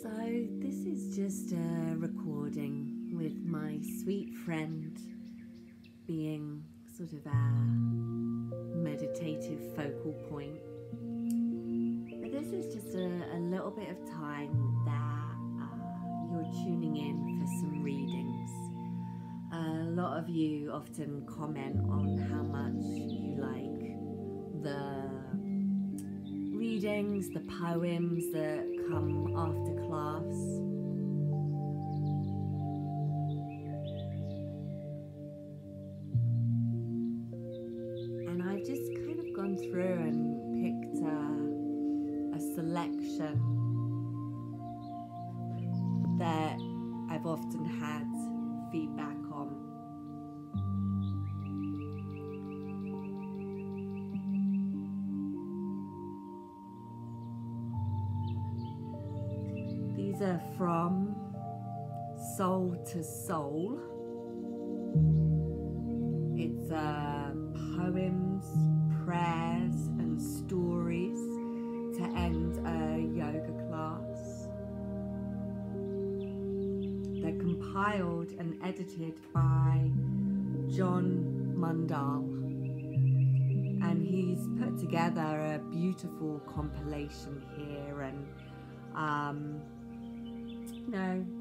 So this is just a recording with my sweet friend being sort of our meditative focal point. But this is just a little bit of time that you're tuning in for some readings. A lot of you often comment on how much you like the readings, the poems that come after class. And I've just kind of gone through and picked a selection that I've often had feedback on. These are from Soul to Soul. It's poems, prayers and stories to end a yoga class. They're compiled and edited by John Mundell, and he's put together a beautiful compilation here. And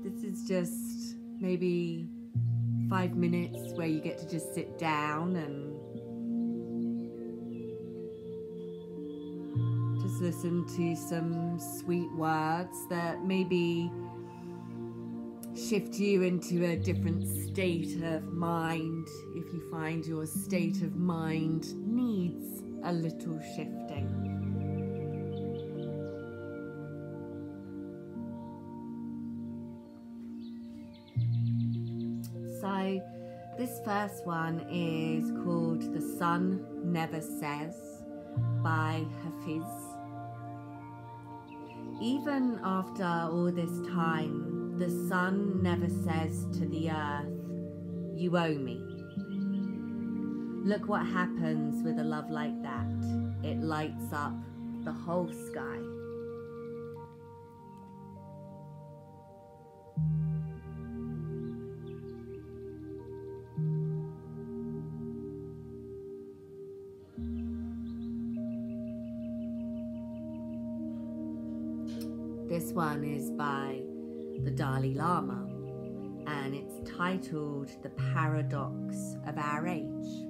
this is just maybe 5 minutes where you get to just sit down and just listen to some sweet words that maybe shift you into a different state of mind if you find your state of mind needs a little shifting. So this first one is called The Sun Never Says by Hafiz. Even after all this time, the sun never says to the earth, "You owe me." Look what happens with a love like that. It lights up the whole sky. This one is by the Dalai Lama, and it's titled The Paradox of Our Age.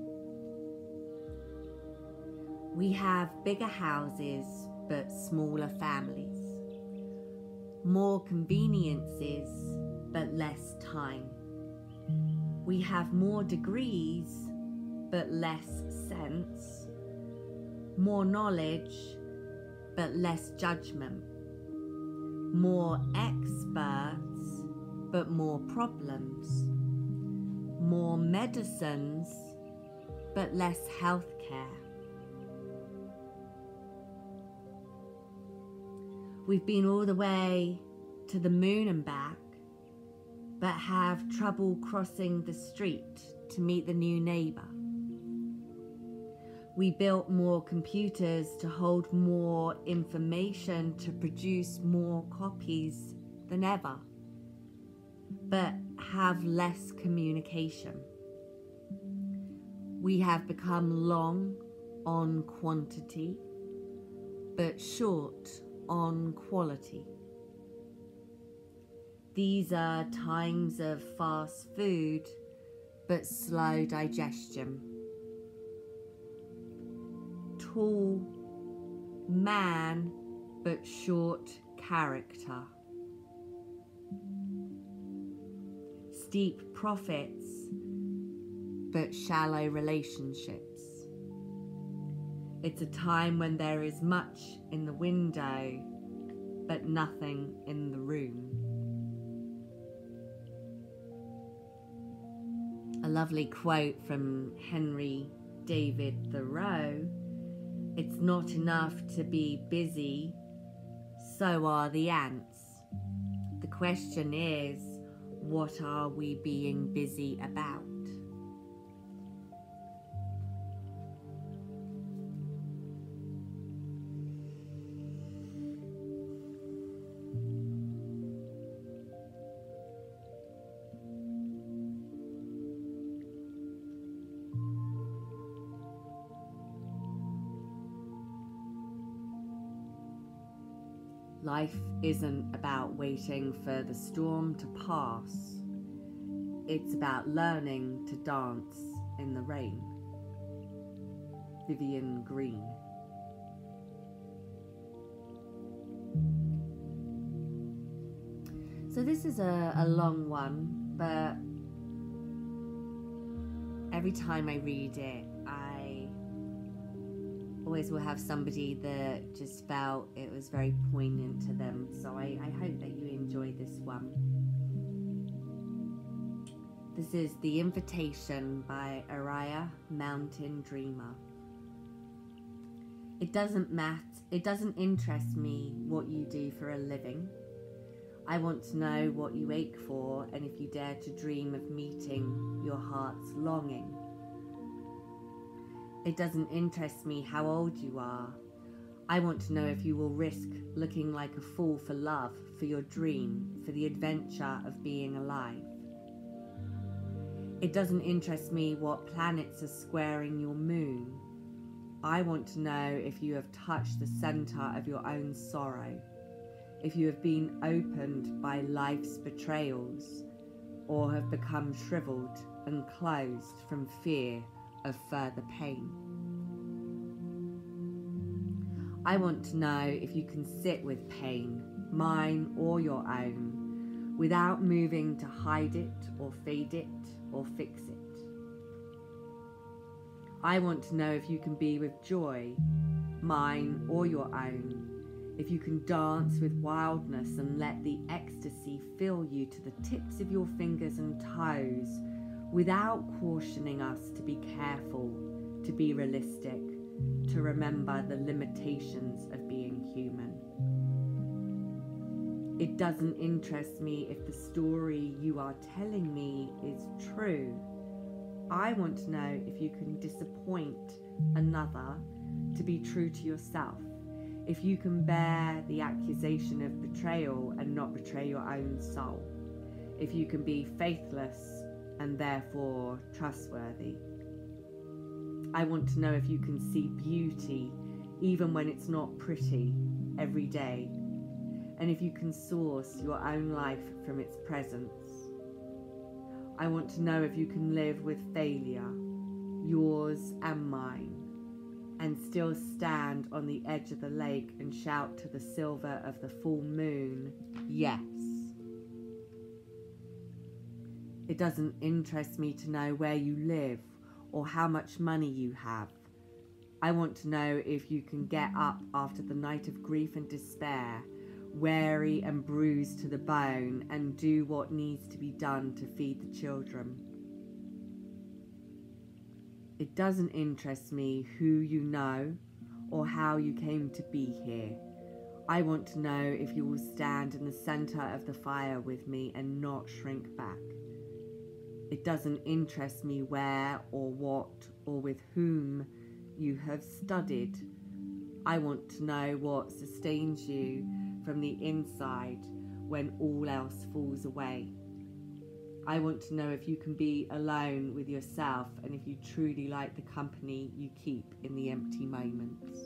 We have bigger houses but smaller families, more conveniences but less time. We have more degrees but less sense, more knowledge but less judgment, more experts but more problems, more medicines but less healthcare. We've been all the way to the moon and back, but have trouble crossing the street to meet the new neighbour. We built more computers to hold more information to produce more copies than ever, but have less communication. We have become long on quantity, but short on quality. These are times of fast food, but slow digestion. Tall man, but short character. Steep profits, but shallow relationships. It's a time when there is much in the window, but nothing in the room. A lovely quote from Henry David Thoreau. It's not enough to be busy, so are the ants. The question is, what are we being busy about? Life isn't about waiting for the storm to pass. It's about learning to dance in the rain. Vivian Green. So this is a long one, but every time I read it, I always will have somebody that just felt it was very poignant to them. So I hope that you enjoy this one. This is The Invitation by Araya Mountain Dreamer. It doesn't interest me what you do for a living. I want to know what you ache for and if you dare to dream of meeting your heart's longing. It doesn't interest me how old you are. I want to know if you will risk looking like a fool for love, for your dream, for the adventure of being alive. It doesn't interest me what planets are squaring your moon. I want to know if you have touched the center of your own sorrow, if you have been opened by life's betrayals, or have become shriveled and closed from fear of further pain. I want to know if you can sit with pain, mine or your own, without moving to hide it or fade it or fix it. I want to know if you can be with joy, mine or your own, if you can dance with wildness and let the ecstasy fill you to the tips of your fingers and toes, without cautioning us to be careful, to be realistic, to remember the limitations of being human. It doesn't interest me if the story you are telling me is true. I want to know if you can disappoint another to be true to yourself, if you can bear the accusation of betrayal and not betray your own soul, if you can be faithless and therefore trustworthy. I want to know if you can see beauty even when it's not pretty every day, and if you can source your own life from its presence. I want to know if you can live with failure, yours and mine, and still stand on the edge of the lake and shout to the silver of the full moon, yes. It doesn't interest me to know where you live or how much money you have. I want to know if you can get up after the night of grief and despair, weary and bruised to the bone, and do what needs to be done to feed the children. It doesn't interest me who you know or how you came to be here. I want to know if you will stand in the center of the fire with me and not shrink back. It doesn't interest me where or what or with whom you have studied. I want to know what sustains you from the inside when all else falls away. I want to know if you can be alone with yourself and if you truly like the company you keep in the empty moments.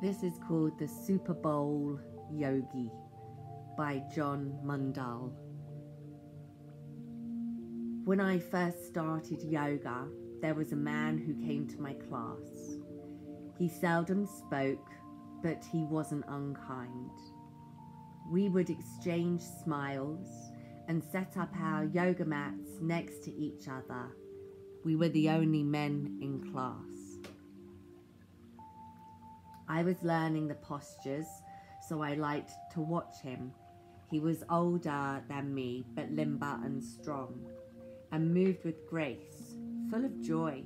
This is called The Super Bowl Yogi by John Mundell. When I first started yoga, there was a man who came to my class. He seldom spoke, but he wasn't unkind. We would exchange smiles and set up our yoga mats next to each other. We were the only men in class. I was learning the postures, so I liked to watch him. He was older than me, but limber and strong, and moved with grace, full of joy,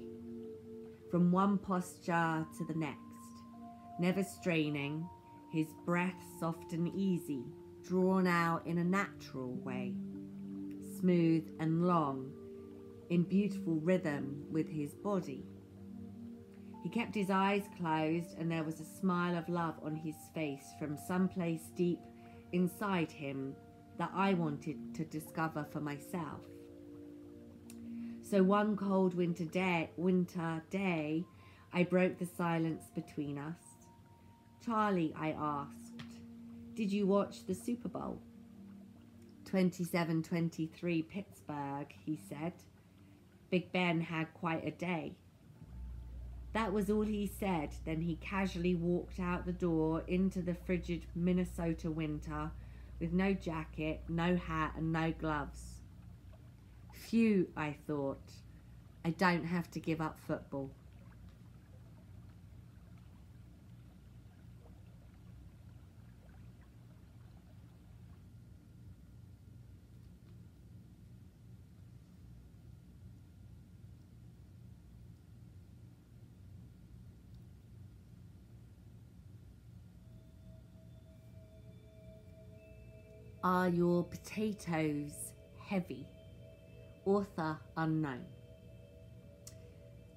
from one posture to the next, never straining, his breath soft and easy, drawn out in a natural way, smooth and long, in beautiful rhythm with his body. He kept his eyes closed, and there was a smile of love on his face from someplace deep inside him that I wanted to discover for myself. So one cold winter day, I broke the silence between us. "Charlie," I asked, "did you watch the Super Bowl?" 27-23 Pittsburgh, he said. "Big Ben had quite a day." That was all he said. Then he casually walked out the door into the frigid Minnesota winter with no jacket, no hat, and no gloves. Phew, I thought. I don't have to give up football. Are your potatoes heavy? Author unknown.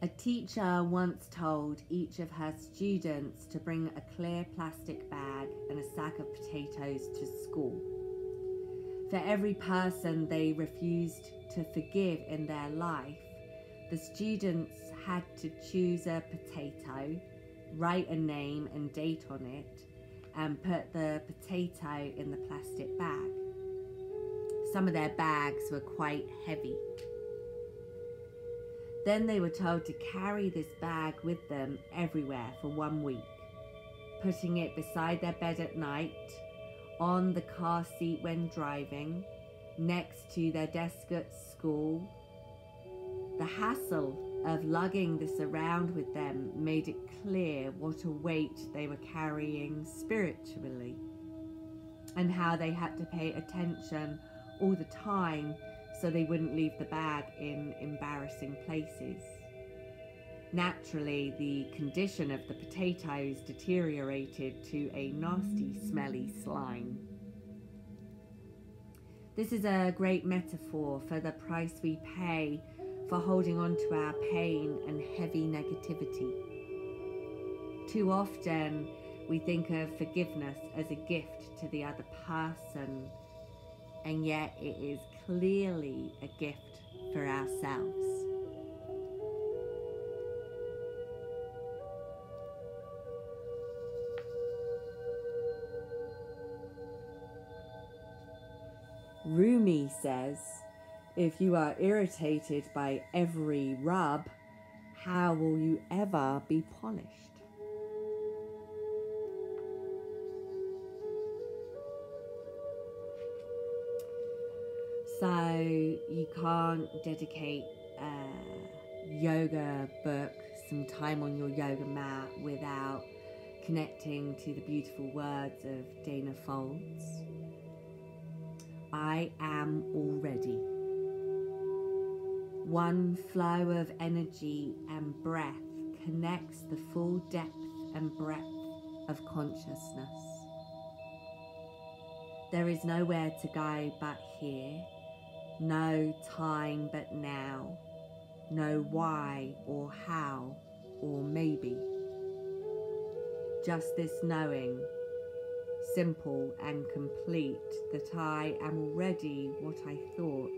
A teacher once told each of her students to bring a clear plastic bag and a sack of potatoes to school. For every person they refused to forgive in their life, the students had to choose a potato, write a name and date on it, and put the potato in the plastic bag. Some of their bags were quite heavy. Then they were told to carry this bag with them everywhere for 1 week, putting it beside their bed at night, on the car seat when driving, next to their desk at school. The hassle of lugging this around with them made it clear what a weight they were carrying spiritually, and how they had to pay attention all the time so they wouldn't leave the bag in embarrassing places. Naturally, the condition of the potatoes deteriorated to a nasty, smelly slime. This is a great metaphor for the price we pay for holding on to our pain and heavy negativity. Too often, we think of forgiveness as a gift to the other person, and yet it is clearly a gift for ourselves. Rumi says, if you are irritated by every rub, how will you ever be polished? So you can't dedicate a yoga book, some time on your yoga mat without connecting to the beautiful words of Dana Folds. I am already. One flow of energy and breath connects the full depth and breadth of consciousness. There is nowhere to go but here, no time but now, no why or how or maybe. Just this knowing, simple and complete, that I am already what I thought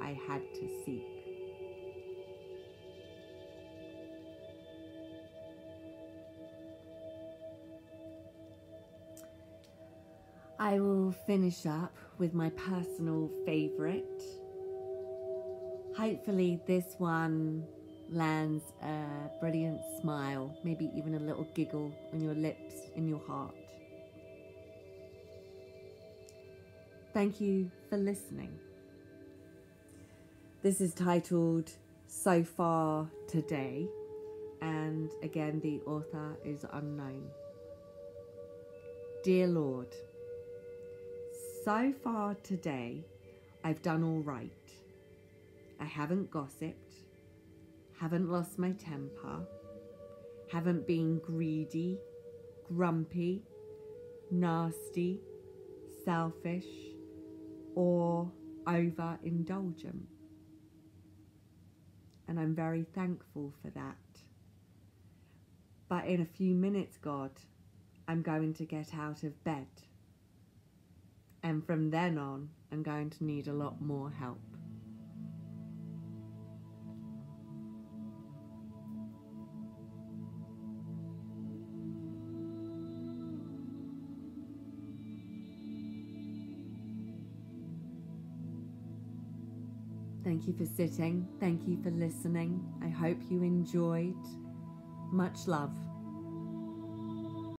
I had to seek. I will finish up with my personal favourite. Hopefully this one lands a brilliant smile, maybe even a little giggle on your lips, in your heart. Thank you for listening. This is titled So Far Today, and again the author is unknown. Dear Lord, so far today I've done all right. I haven't gossiped, haven't lost my temper, haven't been greedy, grumpy, nasty, selfish, or overindulgent. And I'm very thankful for that. But in a few minutes, God, I'm going to get out of bed. And from then on, I'm going to need a lot more help. Thank you for sitting. Thank you for listening. I hope you enjoyed. Much love.